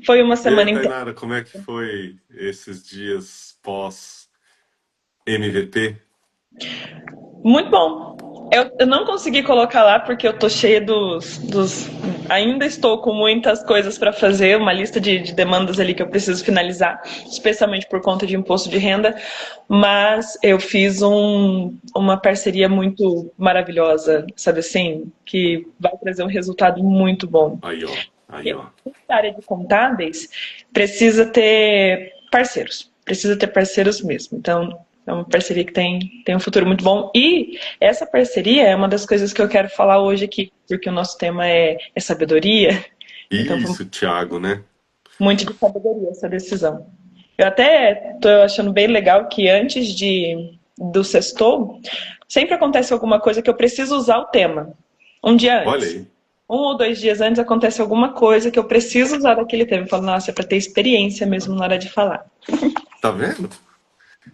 Foi uma E aí, semana intensa. Tainara, como é que foi esses dias pós-MVP? Muito bom. Eu não consegui colocar lá porque eu tô cheia dos. Ainda estou com muitas coisas para fazer, uma lista de demandas ali que eu preciso finalizar, especialmente por conta de imposto de renda. Mas eu fiz uma parceria muito maravilhosa, sabe assim, que vai trazer um resultado muito bom. Aí, ó. Aí, E ó. a área de contábeis precisa ter parceiros mesmo. Então, é uma parceria que tem um futuro muito bom. E essa parceria é uma das coisas que eu quero falar hoje aqui, porque o nosso tema é sabedoria. Então, foi Isso, Thiago, né? muito de sabedoria essa decisão. Eu até estou achando bem legal que antes do sextou, sempre acontece alguma coisa que eu preciso usar o tema. Um dia Olha antes. aí. 1 ou 2 dias antes acontece alguma coisa que eu preciso usar daquele tema. Eu falo, nossa, é para ter experiência mesmo na hora de falar. Tá vendo?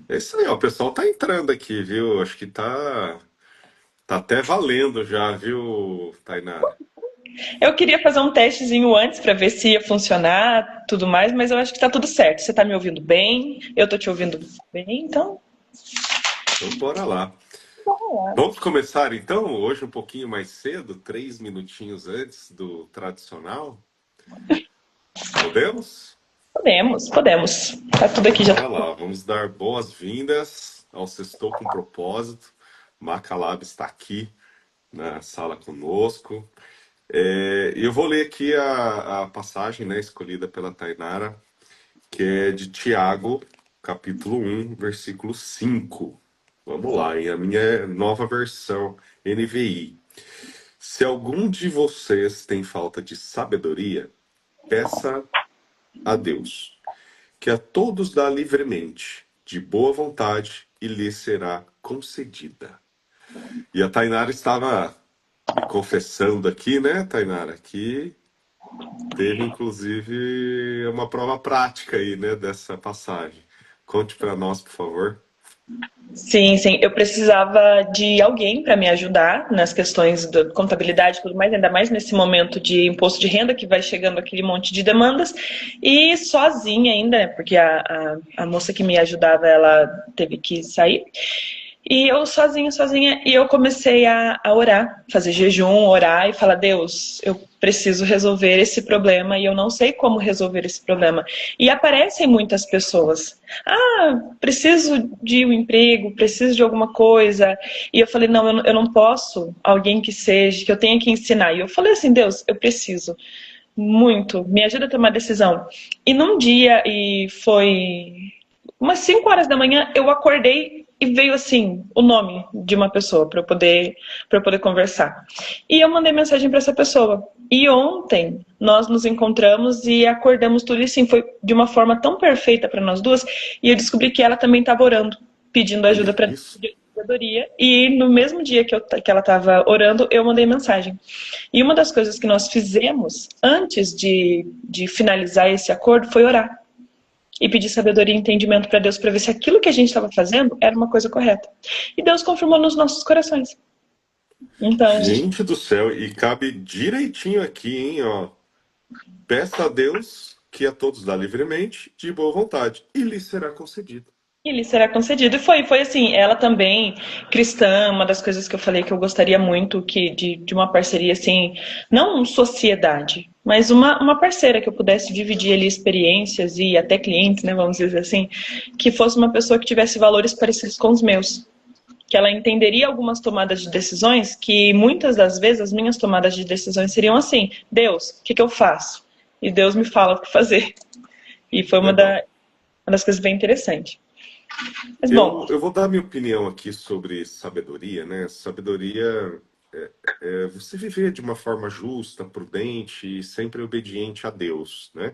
É isso aí, ó. O pessoal tá entrando aqui, viu? Acho que tá até valendo já, viu, Tainara? Eu queria fazer um testezinho antes para ver se ia funcionar, tudo mais, mas eu acho que tá tudo certo. Você tá me ouvindo bem, eu tô te ouvindo bem, então Então, bora lá. vamos lá. Vamos começar então, hoje um pouquinho mais cedo, 3 minutinhos antes do tradicional. Podemos? Podemos. Tá tudo Então, aqui já. bora lá. Vamos dar boas-vindas ao Sextou com Propósito. Macalab está aqui na sala conosco. Eu vou ler aqui a passagem, né, escolhida pela Tainara, que é de Tiago, capítulo 1, versículo 5. Vamos lá, em a minha nova versão NVI. Se algum de vocês tem falta de sabedoria, peça a Deus, que a todos dá livremente, de boa vontade, e lhe será concedida. E a Tainara estava me confessando aqui, né, Tainara, que teve inclusive uma prova prática aí, né, dessa passagem. Conte para nós, por favor. Sim, sim. Eu precisava de alguém para me ajudar nas questões da contabilidade e tudo mais, ainda mais nesse momento de imposto de renda que vai chegando aquele monte de demandas. E sozinha ainda, né, porque a moça que me ajudava, ela teve que sair. E eu sozinha, e eu comecei a orar, fazer jejum, orar e falar: Deus, eu preciso resolver esse problema e eu não sei como resolver esse problema. E aparecem muitas pessoas: ah, preciso de um emprego, preciso de alguma coisa. E eu falei: não, eu não posso, alguém que seja, que eu tenha que ensinar. E eu falei assim: Deus, eu preciso. Muito, me ajuda a tomar decisão. E num dia, e foi umas 5 horas da manhã, eu acordei e veio assim o nome de uma pessoa para eu poder conversar. E eu mandei mensagem para essa pessoa. E ontem nós nos encontramos e acordamos tudo e assim foi de uma forma tão perfeita para nós duas. E eu descobri que ela também estava orando, pedindo Olha ajuda para isso. sabedoria. E no mesmo dia que ela estava orando, eu mandei mensagem. E uma das coisas que nós fizemos antes de finalizar esse acordo foi orar e pedir sabedoria e entendimento para Deus para ver se aquilo que a gente estava fazendo era uma coisa correta. E Deus confirmou nos nossos corações. Então, Gente do céu, e cabe direitinho aqui, hein, ó. Peça a Deus que a todos dá livremente, de boa vontade, e lhe será concedido. e lhe será concedido. E foi assim, ela também, cristã, uma das coisas que eu falei que eu gostaria muito que de uma parceria assim, não sociedade, mas uma parceira que eu pudesse dividir ali experiências e até clientes, né, vamos dizer assim, que fosse uma pessoa que tivesse valores parecidos com os meus. Que ela entenderia algumas tomadas de decisões que muitas das vezes as minhas tomadas de decisões seriam assim: Deus, o que, que eu faço? E Deus me fala o que fazer. E foi Legal. uma das coisas bem interessantes. Mas bom, Eu vou dar minha opinião aqui sobre sabedoria, né? Sabedoria é você viver de uma forma justa, prudente e sempre obediente a Deus, né?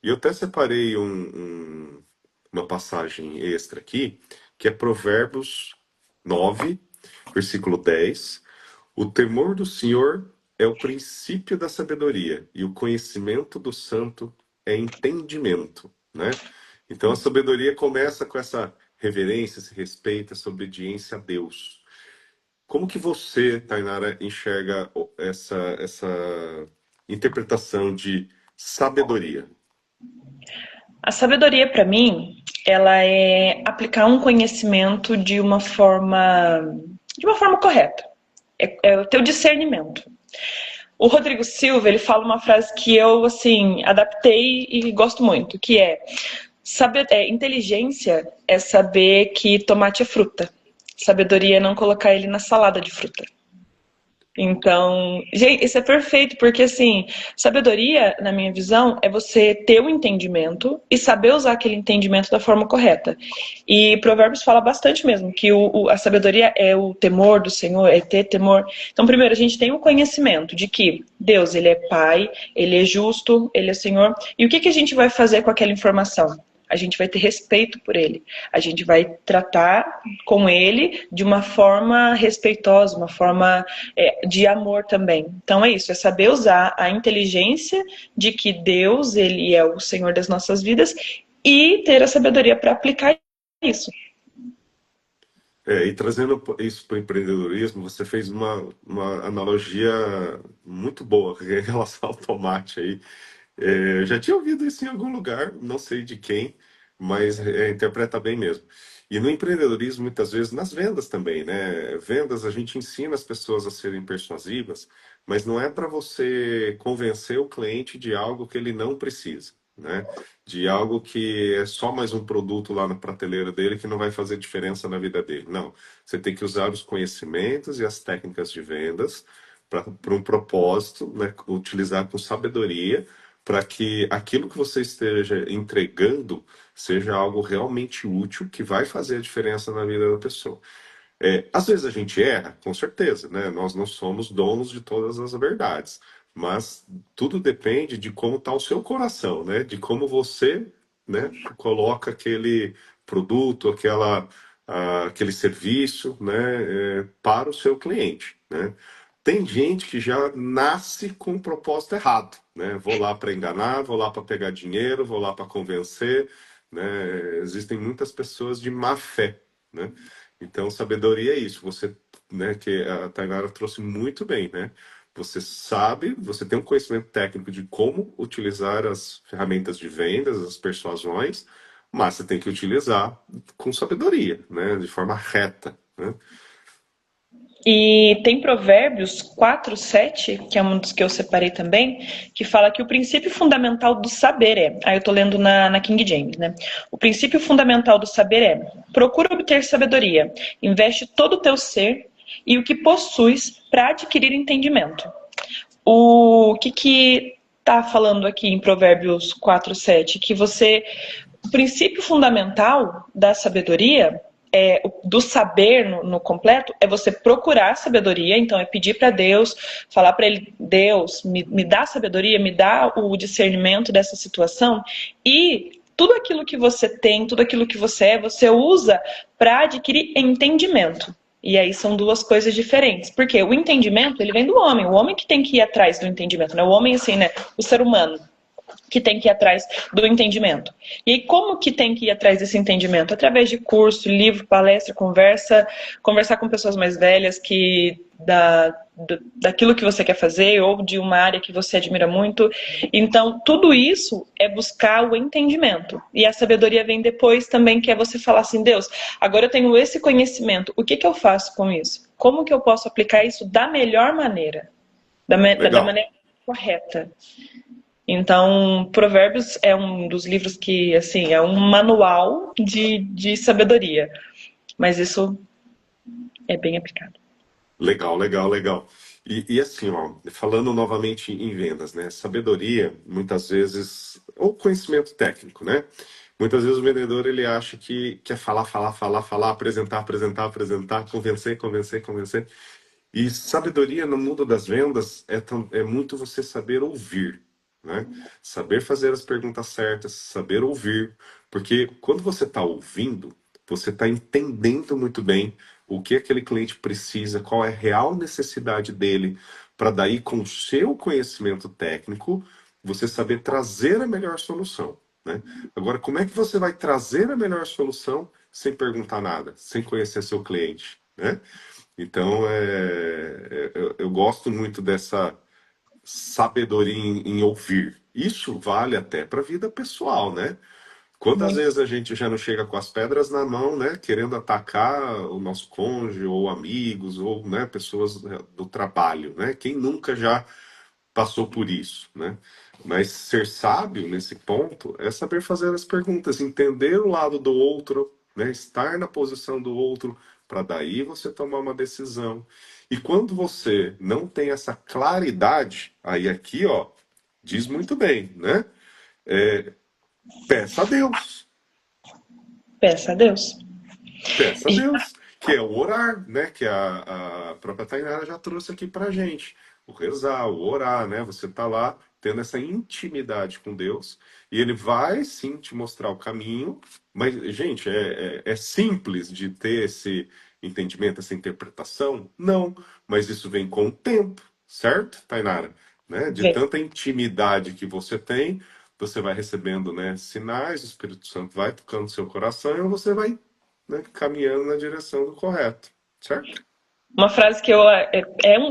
E eu até separei uma passagem extra aqui, que é Provérbios 9, versículo 10. O temor do Senhor é o princípio da sabedoria, e o conhecimento do santo é entendimento, né? Então a sabedoria começa com essa reverência, esse respeito, essa obediência a Deus. Como que você, Tainara, enxerga essa interpretação de sabedoria? A sabedoria, para mim, ela é aplicar um conhecimento de uma forma correta. É o teu discernimento. O Rodrigo Silva, ele fala uma frase que eu, assim, adaptei e gosto muito, que é, inteligência é saber que tomate é fruta. Sabedoria é não colocar ele na salada de fruta. Então, gente, isso é perfeito, porque assim, sabedoria, na minha visão, é você ter o entendimento e saber usar aquele entendimento da forma correta. E Provérbios fala bastante mesmo, que a sabedoria é o temor do Senhor, é ter temor. Então, primeiro, a gente tem o conhecimento de que Deus, ele é Pai, ele é justo, ele é Senhor. E o que, que a gente vai fazer com aquela informação? A gente vai ter respeito por ele. A gente vai tratar com ele de uma forma respeitosa, uma forma de amor também. Então é isso, é saber usar a inteligência de que Deus, ele é o Senhor das nossas vidas e ter a sabedoria para aplicar isso. E trazendo isso para o empreendedorismo, você fez uma analogia muito boa em relação ao tomate aí. Eu já tinha ouvido isso em algum lugar, não sei de quem, mas interpreta bem mesmo. E no empreendedorismo, muitas vezes, nas vendas também, né? Vendas, a gente ensina as pessoas a serem persuasivas, mas não é para você convencer o cliente de algo que ele não precisa, né? De algo que é só mais um produto lá na prateleira dele que não vai fazer diferença na vida dele. Não, você tem que usar os conhecimentos e as técnicas de vendas para um propósito, né? Utilizar com sabedoria para que aquilo que você esteja entregando seja algo realmente útil, que vai fazer a diferença na vida da pessoa. Às vezes a gente erra, com certeza, né? Nós não somos donos de todas as verdades, mas tudo depende de como está o seu coração, né? De como você, né, coloca aquele produto, aquele serviço, né, para o seu cliente, né? Tem gente que já nasce com um propósito errado, né? Vou lá para enganar, vou lá para pegar dinheiro, vou lá para convencer, né? Existem muitas pessoas de má fé, né? Então, sabedoria é isso. Você, né, que a Tainara trouxe muito bem, né? Você sabe, você tem um conhecimento técnico de como utilizar as ferramentas de vendas, as persuasões, mas você tem que utilizar com sabedoria, né? De forma reta, né? E tem Provérbios 4:7, que é um dos que eu separei também, que fala que o princípio fundamental do saber é. Aí eu tô lendo na King James, né? O princípio fundamental do saber é: procura obter sabedoria, investe todo o teu ser e o que possuis para adquirir entendimento. O que tá falando aqui em Provérbios 4:7? Que você. O princípio fundamental da sabedoria do saber no completo é você procurar sabedoria, então é pedir para Deus, falar para ele, Deus, me dá sabedoria, me dá o discernimento dessa situação e tudo aquilo que você tem, tudo aquilo que você usa para adquirir entendimento. E aí são duas coisas diferentes. Porque o entendimento, ele vem do homem. O homem que tem que ir atrás do entendimento, né? O homem, assim, né? O ser humano que tem que ir atrás do entendimento. E aí, como que tem que ir atrás desse entendimento? Através de curso, livro, palestra, conversar com pessoas mais velhas daquilo que você quer fazer ou de uma área que você admira muito. Então, tudo isso é buscar o entendimento. E a sabedoria vem depois também, que é você falar assim, Deus, agora eu tenho esse conhecimento, o que eu faço com isso? Como que eu posso aplicar isso da melhor maneira? Da Legal. maneira correta. Então, Provérbios é um dos livros que, assim, é um manual de sabedoria. Mas isso é bem aplicado. Legal, legal, legal. E assim, ó, falando novamente em vendas, né? Sabedoria, muitas vezes, ou conhecimento técnico, né? Muitas vezes o vendedor ele acha que quer falar, falar, falar, falar, apresentar, apresentar, apresentar, convencer, convencer, convencer. E sabedoria no mundo das vendas é muito você saber ouvir, né? Saber fazer as perguntas certas, saber ouvir, porque quando você está ouvindo, você está entendendo muito bem o que aquele cliente precisa, qual é a real necessidade dele, para daí, com o seu conhecimento técnico, você saber trazer a melhor solução, né? Agora, como é que você vai trazer a melhor solução sem perguntar nada, sem conhecer seu cliente, né? Então, eu gosto muito dessa sabedoria em ouvir Isso vale até para a vida pessoal, né? Quantas Muito. vezes a gente já não chega com as pedras na mão, né, querendo atacar o nosso cônjuge, ou amigos, ou, né, pessoas do trabalho, né? Quem nunca já passou por isso, né? Mas ser sábio nesse ponto é saber fazer as perguntas, entender o lado do outro, né? Estar na posição do outro, para daí você tomar uma decisão. E quando você não tem essa claridade, aí aqui, ó, diz muito bem, né? Peça a Deus. Peça a Deus. Peça a E Deus, que é o orar, né? Que a própria Tainara já trouxe aqui pra gente. O rezar, o orar, né? Você tá lá tendo essa intimidade com Deus e ele vai sim te mostrar o caminho, mas, gente, é simples de ter esse entendimento, essa interpretação? Não, mas isso vem com o tempo, certo, Tainara? Né? De vê. tanta intimidade que você vai recebendo, né, sinais, o Espírito Santo vai tocando no seu coração e você vai, né, caminhando na direção do correto, certo? Uma frase que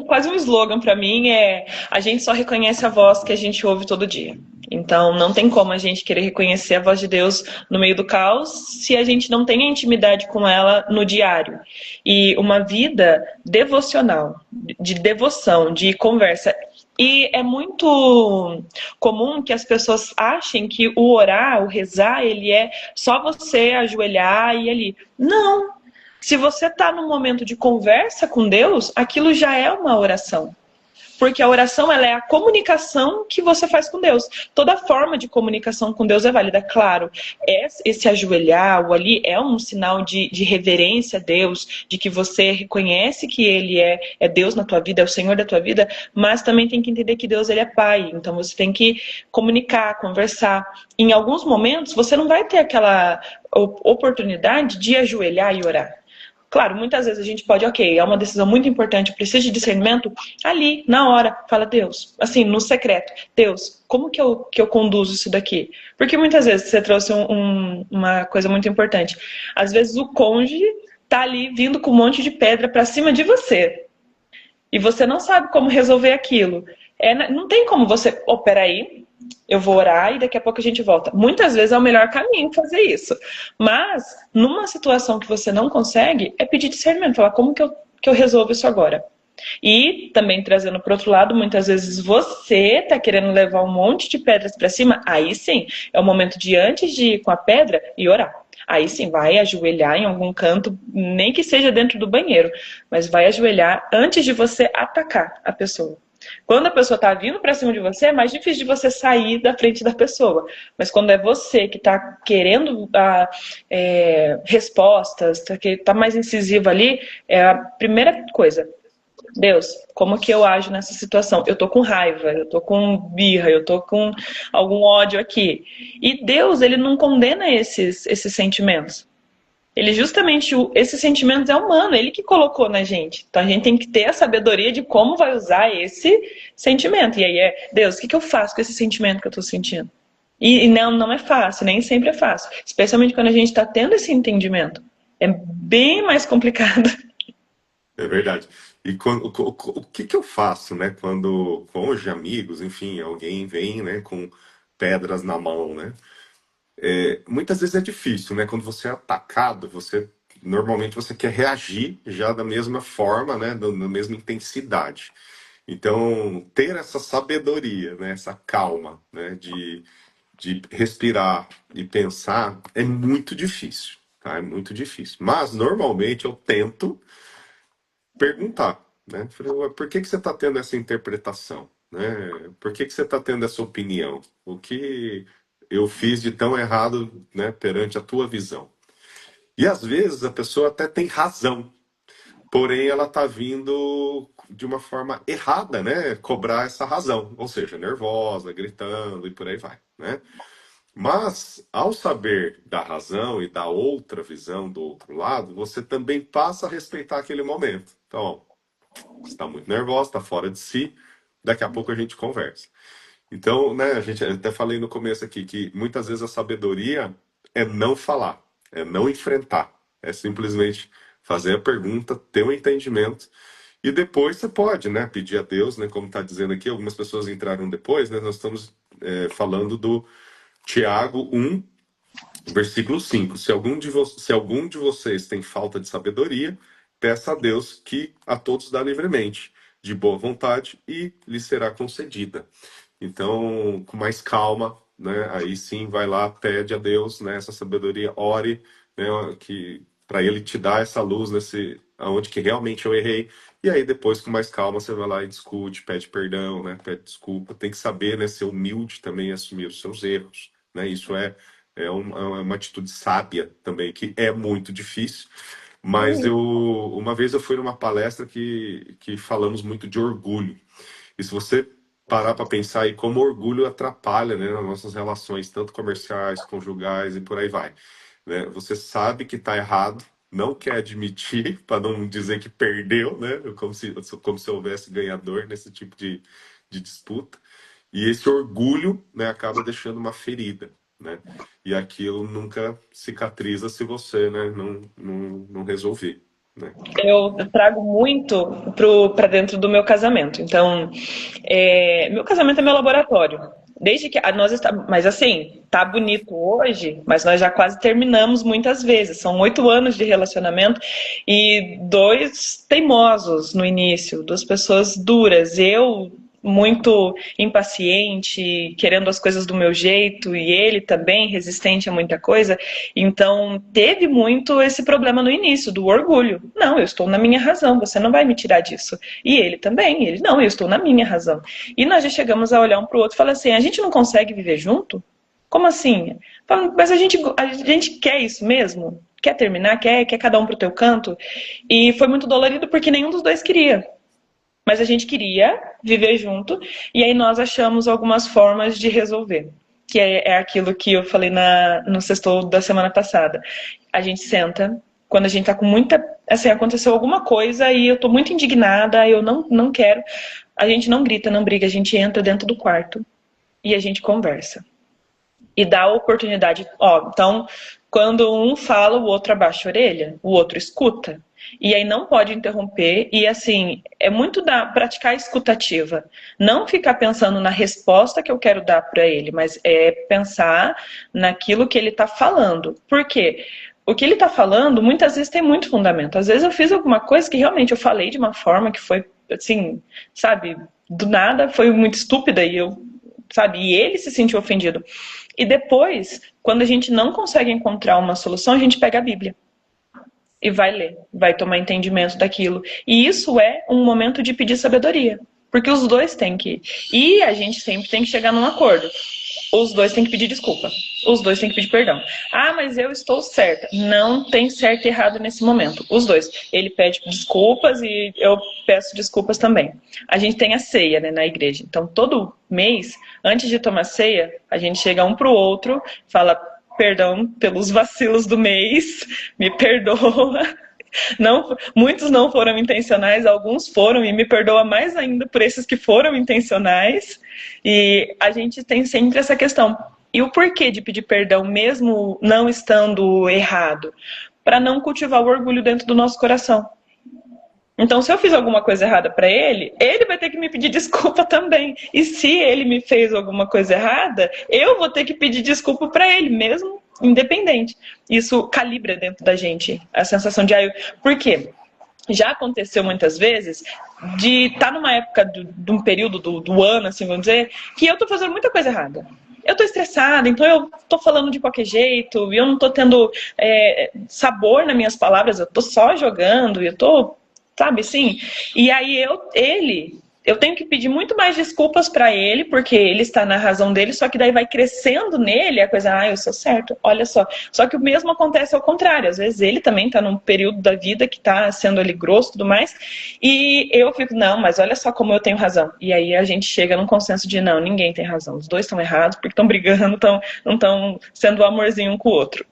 quase um slogan para mim é: a gente só reconhece a voz que a gente ouve todo dia. Então não tem como a gente querer reconhecer a voz de Deus no meio do caos se a gente não tem a intimidade com ela no diário. E uma vida devocional, de devoção, de conversa. E é muito comum que as pessoas achem que o orar, o rezar, ele é só você ajoelhar e ali. Não! Se você está num momento de conversa com Deus, aquilo já é uma oração. Porque a oração ela é a comunicação que você faz com Deus. Toda forma de comunicação com Deus é válida. Claro, esse ajoelhar, o ali, é um sinal de reverência a Deus, de que você reconhece que Ele é Deus na tua vida, é o Senhor da tua vida, mas também tem que entender que Deus ele é Pai. Então você tem que comunicar, conversar. Em alguns momentos você não vai ter aquela oportunidade de ajoelhar e orar. Claro, muitas vezes a gente pode, ok, é uma decisão muito importante, precisa de discernimento, ali, na hora, fala, Deus, assim, no secreto, Deus, como que eu conduzo isso daqui? Porque muitas vezes você trouxe uma coisa muito importante. Às vezes o cônjuge tá ali vindo com um monte de pedra para cima de você. E você não sabe como resolver aquilo. Não tem como você, peraí, eu vou orar e daqui a pouco a gente volta. Muitas vezes é o melhor caminho fazer isso. Mas, numa situação que você não consegue, é pedir discernimento. Falar, como que eu resolvo isso agora? E, também trazendo para outro lado, muitas vezes você tá querendo levar um monte de pedras para cima, aí sim, é o momento de, antes de ir com a pedra, e orar. Aí sim, vai ajoelhar em algum canto, nem que seja dentro do banheiro, mas vai ajoelhar antes de você atacar a pessoa. Quando a pessoa está vindo para cima de você, é mais difícil de você sair da frente da pessoa. Mas quando é você que está querendo respostas, que está mais incisivo ali, é a primeira coisa. Deus, como que eu ajo nessa situação? Eu tô com raiva, eu tô com birra, eu tô com algum ódio aqui. E Deus, ele não condena esses sentimentos. Ele justamente, esses sentimentos é humano, ele que colocou na gente. Então a gente tem que ter a sabedoria de como vai usar esse sentimento. E aí Deus, o que eu faço com esse sentimento que eu tô sentindo? E não é fácil, nem sempre é fácil. Especialmente quando a gente tá tendo esse entendimento. É bem mais complicado. É verdade. E o que que eu faço, né, quando cônjuge, amigos, enfim, alguém vem, né, com pedras na mão, né? Muitas vezes é difícil, né? Quando você é atacado, normalmente você quer reagir já da mesma forma, né, da mesma intensidade. Então, ter essa sabedoria, né, essa calma, né, de respirar e pensar é muito difícil, tá? É muito difícil. Mas, normalmente, eu tento perguntar, né? Falei, "Ué, por que que você está tendo essa interpretação, né? Por que que você está tendo essa opinião? O que eu fiz de tão errado, né, perante a tua visão?" E às vezes a pessoa até tem razão, porém ela está vindo de uma forma errada, né? Cobrar essa razão, ou seja, nervosa, gritando e por aí vai, né? Mas ao saber da razão e da outra visão do outro lado, você também passa a respeitar aquele momento. Então, você está muito nervosa, está fora de si, daqui a pouco a gente conversa. Então, né, a gente até falei no começo aqui que muitas vezes a sabedoria é não falar, é não enfrentar, é simplesmente fazer a pergunta, ter um entendimento e depois você pode, né, pedir a Deus, né, como está dizendo aqui, algumas pessoas entraram depois, né, nós estamos falando do Tiago 1, versículo 5. Se algum de vocês tem falta de sabedoria, peça a Deus que a todos dá livremente, de boa vontade, e lhe será concedida. Então, com mais calma, né? Aí sim, vai lá, pede a Deus, né, essa sabedoria, ore, né, que para Ele te dar essa luz nesse aonde que realmente eu errei. E aí depois, com mais calma, você vai lá e discute, pede perdão, né, pede desculpa. Tem que saber, né, ser humilde também, assumir os seus erros, né? Isso é uma atitude sábia também, que é muito difícil. Mas uma vez eu fui numa palestra que falamos muito de orgulho. E se você parar para pensar aí como o orgulho atrapalha, né, nas nossas relações, tanto comerciais, conjugais e por aí vai, né? Você sabe que está errado, não quer admitir, para não dizer que perdeu, né? Como se houvesse ganhador nesse tipo de disputa. E esse orgulho, né, acaba deixando uma ferida, né? E aquilo nunca cicatriza se você, né, não resolver, né? Eu trago muito para dentro do meu casamento. Então, meu casamento é meu laboratório. Desde que nós estamos, mas assim, tá bonito hoje, mas nós já quase terminamos muitas vezes. São 8 anos de relacionamento e dois teimosos no início, duas pessoas duras. Eu muito impaciente, querendo as coisas do meu jeito, e ele também resistente a muita coisa. Então, teve muito esse problema no início, do orgulho. Não, eu estou na minha razão, você não vai me tirar disso. E ele também, ele, não, eu estou na minha razão. E nós já chegamos a olhar um para o outro e falar assim, a gente não consegue viver junto? Como assim? Mas a gente quer isso mesmo? Quer terminar? Quer cada um pro teu canto? E foi muito dolorido porque nenhum dos dois queria. Mas a gente queria viver junto, e aí nós achamos algumas formas de resolver. Que é aquilo que eu falei no sextou da semana passada. A gente senta, quando a gente tá com muita. Assim, aconteceu alguma coisa e eu tô muito indignada, eu não quero. A gente não grita, não briga, a gente entra dentro do quarto e a gente conversa. E dá a oportunidade. Ó, então, quando um fala, o outro abaixa a orelha, o outro escuta. E aí não pode interromper. E assim, é muito praticar a escutativa. Não ficar pensando na resposta que eu quero dar para ele, mas é pensar naquilo que ele está falando. Por quê? O que ele está falando, muitas vezes tem muito fundamento. Às vezes eu fiz alguma coisa que realmente eu falei de uma forma que foi, assim, sabe, do nada, foi muito estúpida e eu, sabe, e ele se sentiu ofendido. E depois, quando a gente não consegue encontrar uma solução, a gente pega a Bíblia e vai ler, vai tomar entendimento daquilo. E isso é um momento de pedir sabedoria, porque os dois têm que. E a gente sempre tem que chegar num acordo. Os dois têm que pedir desculpa. Os dois têm que pedir perdão. Ah, mas eu estou certa. Não tem certo e errado nesse momento. Os dois. Ele pede desculpas e eu peço desculpas também. A gente tem a ceia, né, na igreja. Então, todo mês, antes de tomar ceia, a gente chega um pro outro, fala perdão pelos vacilos do mês, me perdoa. Não, muitos não foram intencionais, alguns foram, e me perdoa mais ainda por esses que foram intencionais. E a gente tem sempre essa questão. E o porquê de pedir perdão, mesmo não estando errado? Para não cultivar o orgulho dentro do nosso coração. Então, se eu fiz alguma coisa errada para ele, ele vai ter que me pedir desculpa também. E se ele me fez alguma coisa errada, eu vou ter que pedir desculpa para ele, mesmo independente. Isso calibra dentro da gente a sensação de por quê? Já aconteceu muitas vezes de estar numa época de um período do ano, assim, vamos dizer, que eu tô fazendo muita coisa errada. Eu tô estressada, então eu tô falando de qualquer jeito, e eu não tô tendo sabor nas minhas palavras, eu tô só jogando, eu tô, sabe, assim? E aí eu tenho que pedir muito mais desculpas pra ele, porque ele está na razão dele, só que daí vai crescendo nele a coisa, eu sou certo, olha só. Só que o mesmo acontece ao contrário, às vezes ele também tá num período da vida que tá sendo ali grosso e tudo mais, e eu fico, não, mas olha só como eu tenho razão. E aí a gente chega num consenso de, não, ninguém tem razão, os dois estão errados, porque estão brigando, não estão sendo amorzinho um com o outro.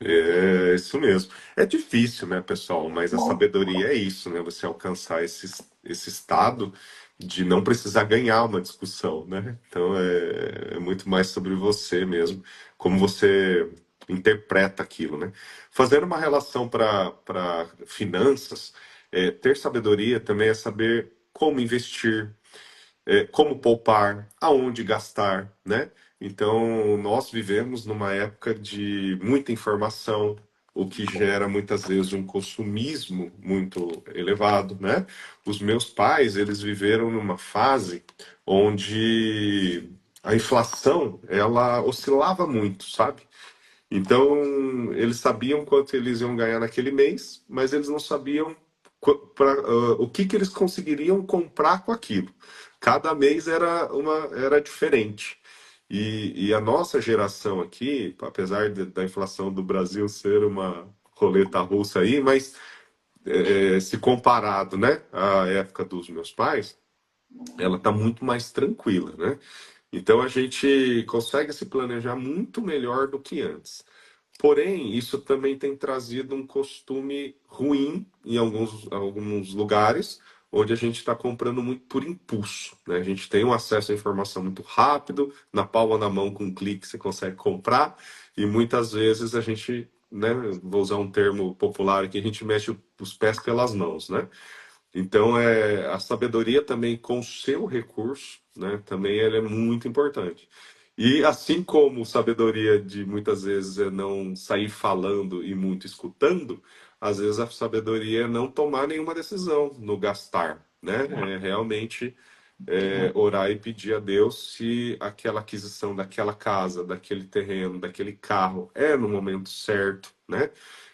É isso mesmo. É difícil, né, pessoal? Mas a sabedoria é isso, né? Você alcançar esse estado de não precisar ganhar uma discussão, né? Então é muito mais sobre você mesmo, como você interpreta aquilo, né? Fazendo uma relação para finanças, ter sabedoria também é saber como investir, como poupar, aonde gastar, né? Então, nós vivemos numa época de muita informação, o que gera muitas vezes um consumismo muito elevado, né? Os meus pais, eles viveram numa fase onde a inflação, ela oscilava muito, sabe? Então, eles sabiam quanto eles iam ganhar naquele mês, mas eles não sabiam o que, que eles conseguiriam comprar com aquilo. Cada mês era diferente. E a nossa geração aqui, apesar da inflação do Brasil ser uma roleta russa aí, mas se comparado, né, à época dos meus pais, ela está muito mais tranquila, né? Então a gente consegue se planejar muito melhor do que antes. Porém, isso também tem trazido um costume ruim em alguns lugares, onde a gente está comprando muito por impulso, né? A gente tem um acesso à informação muito rápido, na palma da mão, com um clique você consegue comprar, e muitas vezes a gente, né, vou usar um termo popular aqui, a gente mexe os pés pelas mãos, né? Então, a sabedoria também com o seu recurso, né, também ela é muito importante. E assim como sabedoria de muitas vezes é não sair falando e muito escutando, às vezes a sabedoria é não tomar nenhuma decisão no gastar, né? É realmente orar e pedir a Deus se aquela aquisição daquela casa, daquele terreno, daquele carro é no momento certo, né?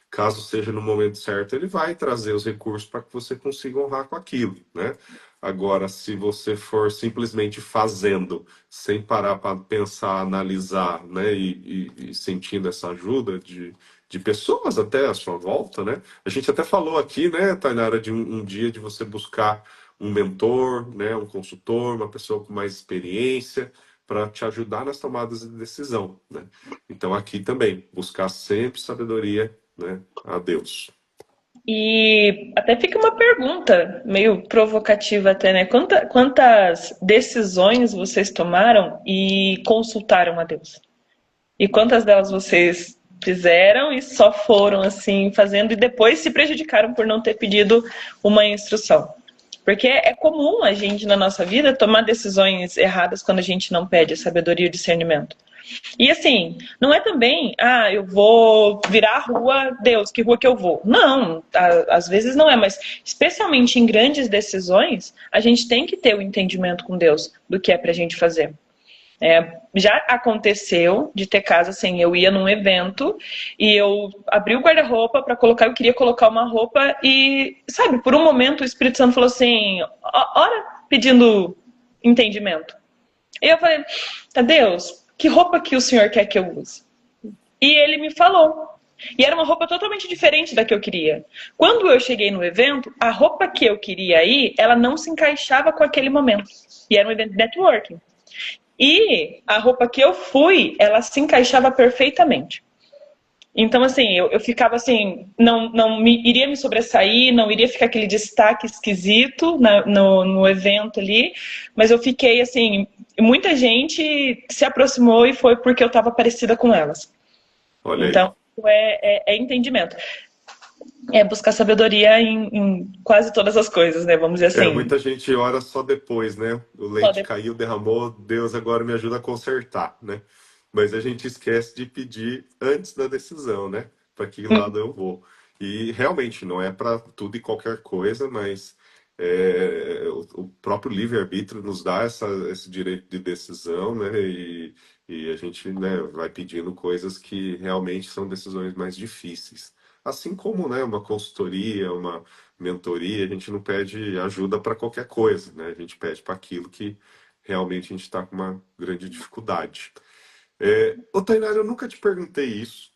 Caso seja no momento certo, ele vai trazer os recursos para que você consiga honrar com aquilo, né? Agora, se você for simplesmente fazendo, sem parar para pensar, analisar, né, e sentindo essa ajuda de pessoas até à sua volta, né? A gente até falou aqui, né, Tainara, de um dia de você buscar um mentor, né, um consultor, uma pessoa com mais experiência, para te ajudar nas tomadas de decisão, né? Então, aqui também, buscar sempre sabedoria, né, a Deus. E até fica uma pergunta, meio provocativa até, né? Quantas decisões vocês tomaram e consultaram a Deus? E quantas delas vocês fizeram e só foram assim fazendo e depois se prejudicaram por não ter pedido uma instrução? Porque é comum a gente na nossa vida tomar decisões erradas quando a gente não pede sabedoria e discernimento. E assim, não é também, eu vou virar a rua, Deus, que rua que eu vou? Não, às vezes não é, mas especialmente em grandes decisões, a gente tem que ter o entendimento com Deus do que é pra gente fazer. Já aconteceu de ter casos assim, eu ia num evento e eu abri o guarda-roupa para colocar, eu queria colocar uma roupa e, sabe, por um momento o Espírito Santo falou assim, ora pedindo entendimento. E eu falei, Deus, que roupa que o senhor quer que eu use? E ele me falou. E era uma roupa totalmente diferente da que eu queria. Quando eu cheguei no evento, a roupa que eu queria ir, ela não se encaixava com aquele momento. E era um evento de networking. E a roupa que eu fui, ela se encaixava perfeitamente. Então, assim, eu ficava assim, não iria me sobressair, não iria ficar aquele destaque esquisito no evento ali, mas eu fiquei assim, muita gente se aproximou e foi porque eu estava parecida com elas. Olha aí. Então, é entendimento. É buscar sabedoria em quase todas as coisas, né? Vamos dizer assim. Muita gente ora só depois, né? O leite caiu, derramou, Deus agora me ajuda a consertar, né? Mas a gente esquece de pedir antes da decisão, né? Para que lado eu vou. E realmente não é para tudo e qualquer coisa, mas o próprio livre-arbítrio nos dá esse direito de decisão, né? E a gente, né, vai pedindo coisas que realmente são decisões mais difíceis. Assim como, né, uma consultoria, uma mentoria, a gente não pede ajuda para qualquer coisa, né? A gente pede para aquilo que realmente a gente está com uma grande dificuldade. Ô, Tainara, eu nunca te perguntei isso.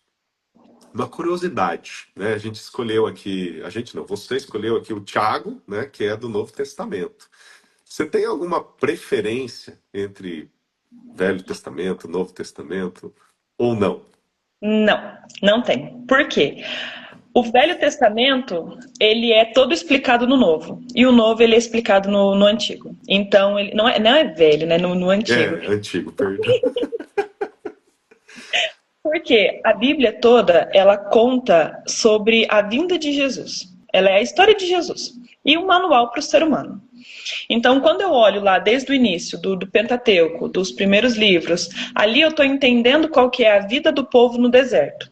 Uma curiosidade, né? A gente escolheu aqui, a gente não, você escolheu aqui o Tiago, né? Que é do Novo Testamento. Você tem alguma preferência entre Velho Testamento, Novo Testamento ou não? Não, não tem. Por quê? O Velho Testamento, ele é todo explicado no Novo. E o Novo, ele é explicado no Antigo. Então, ele não é velho, né? No Antigo. Antigo, perdão. Porque a Bíblia toda, ela conta sobre a vinda de Jesus. Ela é a história de Jesus. E um manual para o ser humano. Então, quando eu olho lá desde o início do Pentateuco, dos primeiros livros, ali eu estou entendendo qual que é a vida do povo no deserto.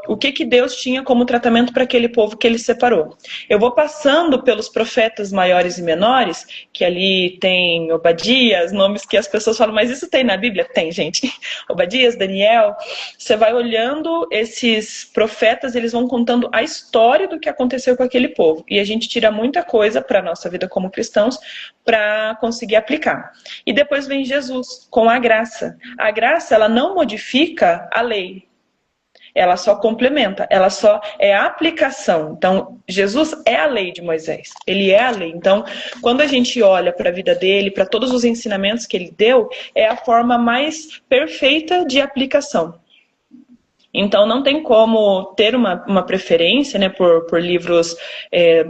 O que Deus tinha como tratamento para aquele povo que ele separou. Eu vou passando pelos profetas maiores e menores, que ali tem Obadias, nomes que as pessoas falam, mas isso tem na Bíblia? Tem, gente. Obadias, Daniel. Você vai olhando esses profetas, eles vão contando a história do que aconteceu com aquele povo. E a gente tira muita coisa para a nossa vida como cristãos para conseguir aplicar. E depois vem Jesus com a graça. A graça, ela não modifica a lei. Ela só complementa, ela só é a aplicação. Então, Jesus é a lei de Moisés, ele é a lei. Então, quando a gente olha para a vida dele, para todos os ensinamentos que ele deu, é a forma mais perfeita de aplicação. Então, não tem como ter uma preferência, né, por livros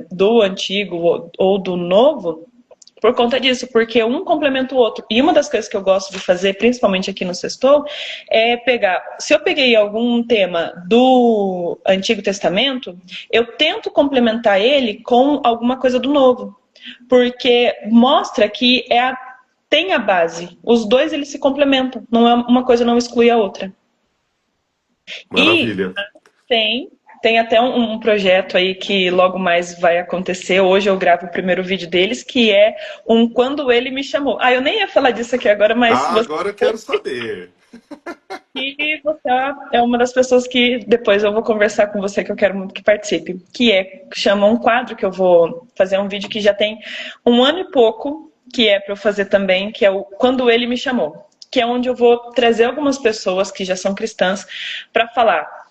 do Antigo ou do Novo, por conta disso, porque um complementa o outro. E uma das coisas que eu gosto de fazer, principalmente aqui no Sextou, é pegar... Se eu peguei algum tema do Antigo Testamento, eu tento complementar ele com alguma coisa do Novo. Porque mostra que tem a base. Os dois, eles se complementam. Não é, uma coisa não exclui a outra. E Maravilha. tem até um projeto aí que logo mais vai acontecer. Hoje eu gravo o primeiro vídeo deles, que é Quando Ele Me Chamou. Eu nem ia falar disso aqui agora, mas Ah, agora eu quero saber. você é uma das pessoas que depois eu vou conversar com você, que eu quero muito que participe. Chama um quadro que eu vou fazer um vídeo que já tem 1 ano e pouco, que é para eu fazer também, que é o Quando Ele Me Chamou. Que é onde eu vou trazer algumas pessoas que já são cristãs para falar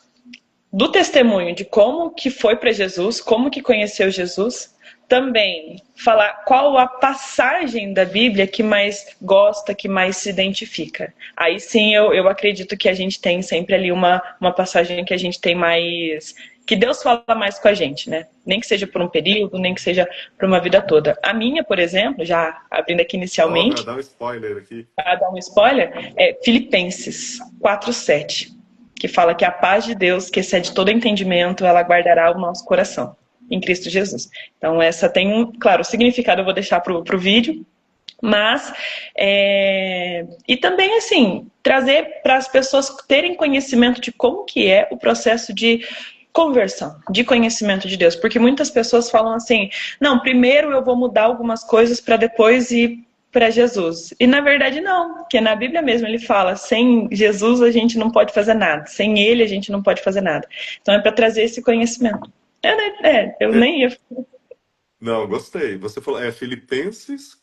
do testemunho de como que foi para Jesus, como que conheceu Jesus, também falar qual a passagem da Bíblia que mais gosta, que mais se identifica. Aí sim eu acredito que a gente tem sempre ali uma passagem que a gente tem mais... que Deus fala mais com a gente, né? Nem que seja por um período, nem que seja por uma vida toda. A minha, por exemplo, já abrindo aqui Ó, inicialmente, dá um spoiler aqui. para dar um spoiler, é Filipenses 4:7, que fala que a paz de Deus, que excede todo entendimento, ela guardará o nosso coração em Cristo Jesus. Então, essa tem claro, o significado eu vou deixar pro vídeo, mas e também assim trazer para as pessoas terem conhecimento de como que é o processo de conversão, de conhecimento de Deus, porque muitas pessoas falam assim, não, primeiro eu vou mudar algumas coisas para depois ir para Jesus. E na verdade não, porque na Bíblia mesmo ele fala, sem Jesus a gente não pode fazer nada, sem ele a gente não pode fazer nada. Então é para trazer esse conhecimento. Eu É, nem ia... não, gostei. Você falou, Filipenses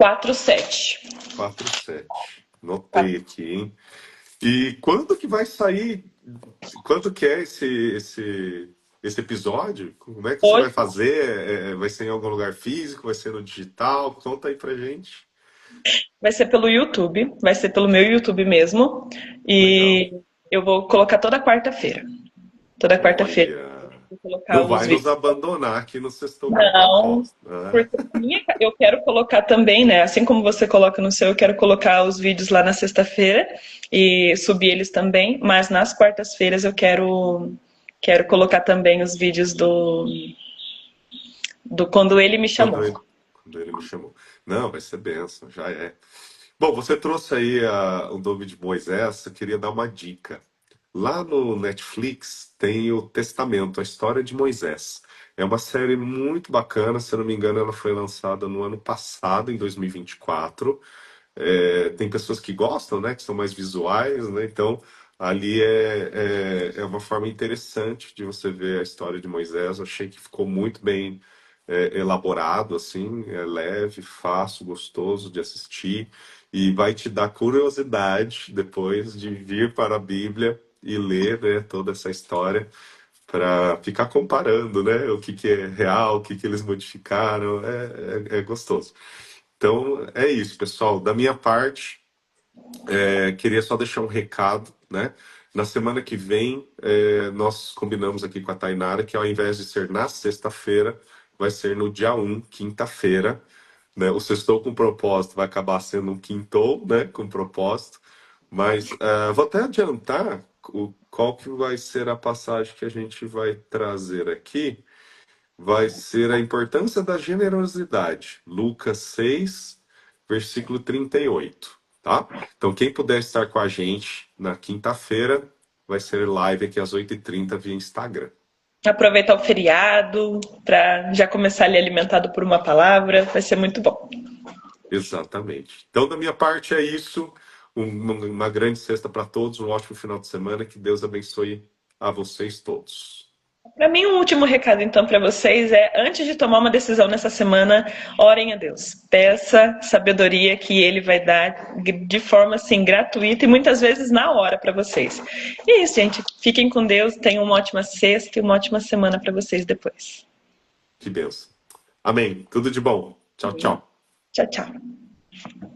4:7. 4:7. Notei aqui, hein? E quando que vai sair? Quando que é esse episódio? Como é que você vai Hoje fazer? Vai ser em algum lugar físico? Vai ser no digital? Conta aí pra gente. vai ser pelo YouTube, vai ser pelo meu YouTube mesmo. Legal. E eu vou colocar toda quarta-feira. Toda quarta-feira Olha, eu vou colocar não os vai nos vídeos. abandonar aqui no Sextou com Não, Propósito, né? porque eu quero colocar também, né? Assim como você coloca no seu, eu quero colocar os vídeos lá na sexta-feira e subir eles também, mas nas quartas-feiras eu quero colocar também os vídeos do Quando Ele Me Quando Chamou. ele me chamou. Não, vai ser benção, já é. Bom, você trouxe aí o nome de Moisés, eu queria dar uma dica. Lá no Netflix tem o Testamento, a história de Moisés. É uma série muito bacana, se eu não me engano, ela foi lançada no ano passado, em 2024. Tem pessoas que gostam, né, que são mais visuais, né? Então ali é uma forma interessante de você ver a história de Moisés. Eu achei que ficou muito bem elaborado, assim, é leve, fácil, gostoso de assistir e vai te dar curiosidade depois de vir para a Bíblia e ler, né, toda essa história para ficar comparando, né, o que que é real, o que que eles modificaram, é gostoso. Então é isso, pessoal. Da minha parte, queria só deixar um recado, né? Na semana que vem, nós combinamos aqui com a Tainara que ao invés de ser na sexta-feira, vai ser no dia 1, quinta-feira, né? O Sextou com Propósito vai acabar sendo um quintou, né? Com propósito. Mas vou até adiantar qual que vai ser a passagem que a gente vai trazer aqui. vai ser a importância da generosidade. Lucas 6, versículo 38, tá? Então, quem puder estar com a gente na quinta-feira, vai ser live aqui às 8h30 via Instagram. Aproveitar o feriado para já começar ali alimentado por uma palavra, vai ser muito bom. Exatamente. Então, da minha parte é isso. Uma grande sexta para todos, um ótimo final de semana. Que Deus abençoe a vocês todos. Para mim, um último recado, então, para vocês é, antes de tomar uma decisão nessa semana, orem a Deus. Peça sabedoria que Ele vai dar de forma, assim, gratuita e muitas vezes na hora para vocês. E é isso, gente. Fiquem com Deus, tenham uma ótima sexta e uma ótima semana para vocês depois. Que bênção. Amém. Tudo de bom. Tchau, tchau. Tchau, tchau.